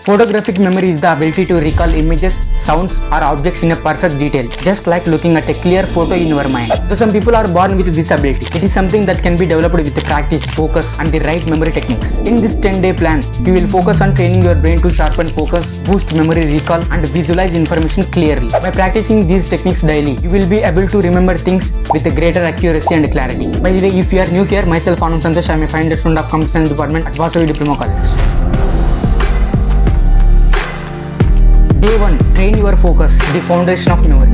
Photographic memory is the ability to recall images, sounds, or objects in a perfect detail, just like looking at a clear photo in your mind. So some people are born with this ability. It is something that can be developed with practice, focus, and the right memory techniques. In this 10-day plan, you will focus on training your brain to sharpen focus, boost memory recall, and visualize information clearly. By practicing these techniques daily, you will be able to remember things with a greater accuracy and clarity. By the way, if you are new here, myself Anand Santosh, I am a final student of Computer Science Department at Vasavi Diploma College. Day 1. Train your focus, the foundation of memory.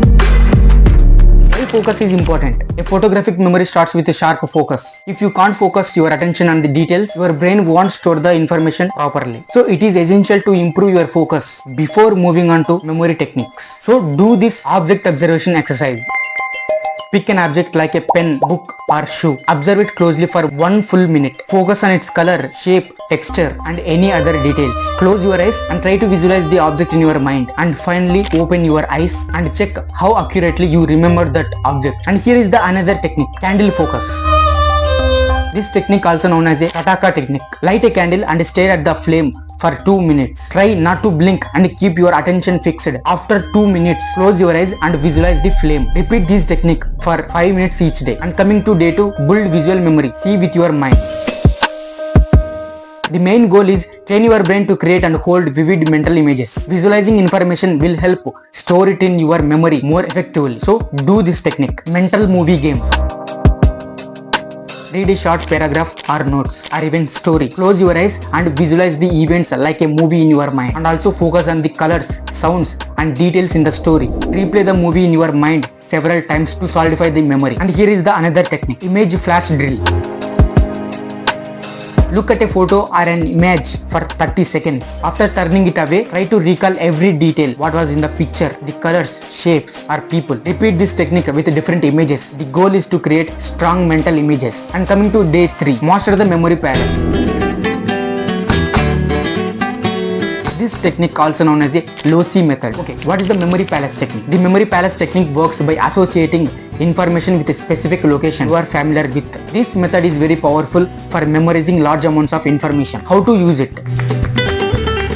Why focus is important? A photographic memory starts with a sharp focus. If you can't focus your attention on the details, your brain won't store the information properly. So it is essential to improve your focus before moving on to memory techniques. So do this object observation exercise. Pick an object like a pen, book, or shoe. Observe it closely for 1 full minute. Focus on its color, shape, texture, and any other details. Close your eyes and try to visualize the object in your mind. And finally, open your eyes and check how accurately you remember that object. And here is the another technique, candle focus. This technique, also known as a Tataka technique. Light a candle and stare at the flame for 2 minutes. Try not to blink and keep your attention fixed. After 2 minutes, close your eyes and visualize the flame. Repeat this technique for 5 minutes each day. And coming to day 2, build visual memory. See with your mind. The main goal is train your brain to create and hold vivid mental images. Visualizing information will help store it in your memory more effectively. So do this technique. Mental movie game. Read a short paragraph or notes or even story. Close your eyes and visualize the events like a movie in your mind, and also focus on the colors, sounds, and details in the story. Replay the movie in your mind several times to solidify the memory. And here is the another technique, image flash drill. Look at a photo or an image for 30 seconds. After turning it away, try to recall every detail, what was in the picture, the colors, shapes, or people. Repeat this technique with different images. The goal is to create strong mental images. And coming to day 3, master the memory palace. This technique, also known as a loci method. Okay, what is the memory palace technique? The memory palace technique works by associating information with a specific location you are familiar with. This method is very powerful for memorizing large amounts of information. How to use it?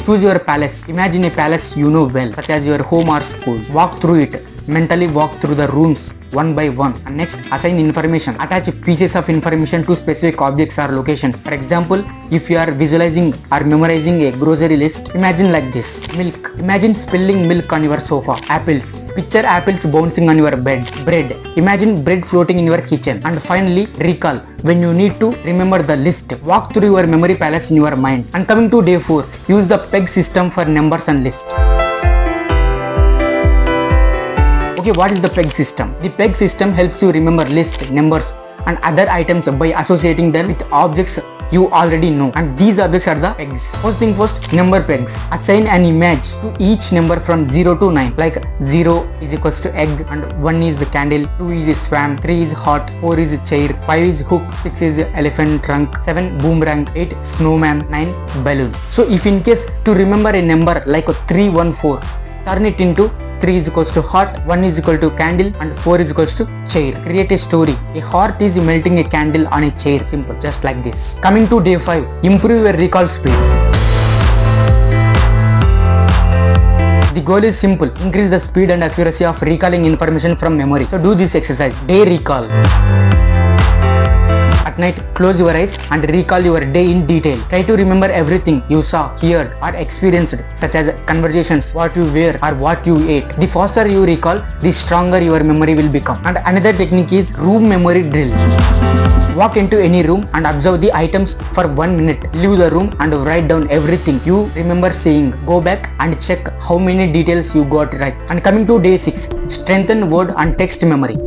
Choose your palace. Imagine a palace you know well, such as your home or school. Walk through it. Mentally walk through the rooms one by one, and next assign information. Attach pieces of information to specific objects or locations. For example, if you are visualizing or memorizing a grocery list, imagine like this. Milk. Imagine spilling milk on your sofa. Apples. Picture apples bouncing on your bed. Bread. Imagine bread floating in your kitchen. And finally, recall. When you need to remember the list, walk through your memory palace in your mind. And coming to day 4, use the PEG system for numbers and lists. Okay, what is the PEG system? The PEG system helps you remember lists, numbers, and other items by associating them with objects you already know. And these objects are the pegs. First thing first, number pegs. Assign an image to each number from 0 to 9. Like 0 is equals to egg, and 1 is the candle, 2 is a swan, 3 is hot, 4 is a chair, 5 is hook, 6 is elephant trunk, 7 boomerang, 8 snowman, 9 balloon. So if in case to remember a number like 314, turn it into 3 is equals to hot, 1 is equal to candle, and 4 is equals to chair. Create a story. A heart is melting a candle on a chair. Simple, just like this. Coming to day 5, improve your recall speed. The goal is simple, increase the speed and accuracy of recalling information from memory. So do this exercise, day recall. At night, close your eyes and recall your day in detail. Try to remember everything you saw, heard, or experienced, such as conversations, what you wear, or what you ate. The faster you recall, the stronger your memory will become. And another technique is room memory drill. Walk into any room and observe the items for 1 minute. Leave the room and write down everything you remember seeing. Go back and check how many details you got right. And coming to day 6, strengthen word and text memory.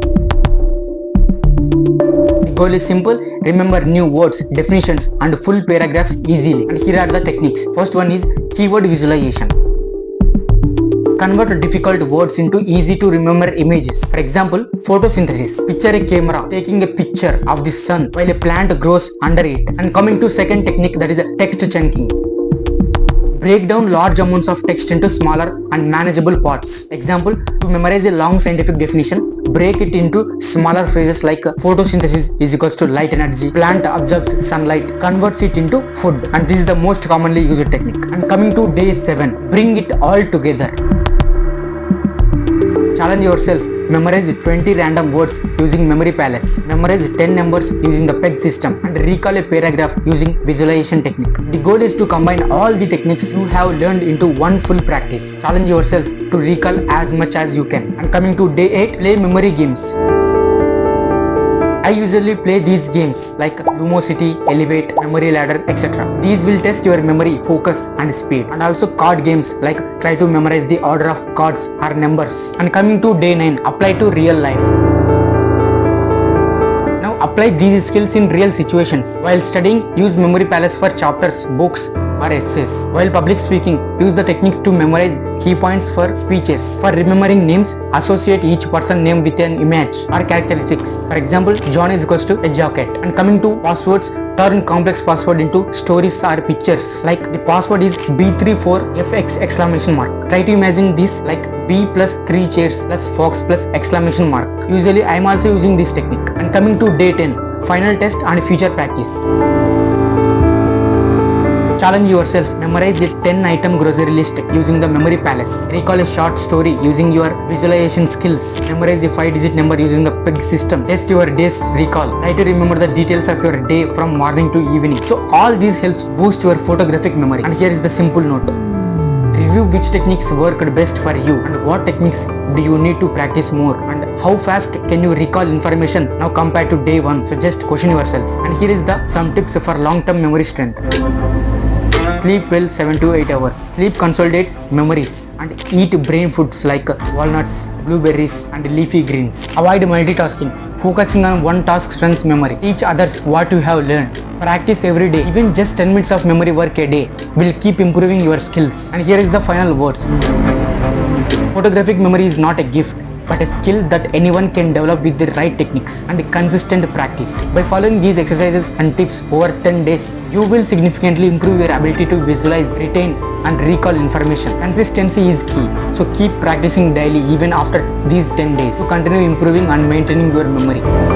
Goal is simple, remember new words, definitions, and full paragraphs easily. And here are the techniques. First one is keyword visualization. Convert difficult words into easy to remember images. For example, photosynthesis. Picture a camera taking a picture of the sun while a plant grows under it. And coming to second technique, that is text chunking. Break down large amounts of text into smaller and manageable parts. Example, to memorize a long scientific definition, break it into smaller phrases like photosynthesis is equals to light energy, plant absorbs sunlight, converts it into food, and this is the most commonly used technique. And coming to day 7, bring it all together. Challenge yourself. Memorize 20 random words using Memory Palace. Memorize 10 numbers using the PEG system and recall a paragraph using visualization technique. The goal is to combine all the techniques you have learned into one full practice. Challenge yourself to recall as much as you can. And coming to day 8, play memory games. I usually play these games like Lumosity, Elevate, Memory Ladder, etc. These will test your memory, focus and speed. And also card games like try to memorize the order of cards or numbers. And coming to day 9, apply to real life. Now apply these skills in real situations. While studying, use Memory Palace for chapters, books or essays. While public speaking, use the techniques to memorize key points for speeches. For remembering names, associate each person name with an image or characteristics. For example, John is equals to a jacket. And coming to passwords, turn complex password into stories or pictures. Like the password is B34FX exclamation mark. Try to imagine this like B plus 3 chairs plus fox plus exclamation mark. Usually I am also using this technique. And coming to day 10, final test and future practice. Challenge yourself. Memorize a 10-item grocery list using the Memory Palace. Recall a short story using your visualization skills. Memorize a 5-digit number using the PEG system. Test your day's recall. Try to remember the details of your day from morning to evening. So all these helps boost your photographic memory. And here is the simple note. Review which techniques worked best for you and what techniques do you need to practice more and how fast can you recall information now compared to day 1. So just question yourself. And here is some tips for long-term memory strength. Sleep well 7 to 8 hours. Sleep consolidates memories and eat brain foods like walnuts, blueberries and leafy greens. Avoid multitasking. Focusing on one task strengthens memory. Teach others what you have learned. Practice every day. Even just 10 minutes of memory work a day will keep improving your skills. And here is the final words. Photographic memory is not a gift, but a skill that anyone can develop with the right techniques and consistent practice. By following these exercises and tips over 10 days, you will significantly improve your ability to visualize, retain and recall information. Consistency is key, so keep practicing daily even after these 10 days to continue improving and maintaining your memory.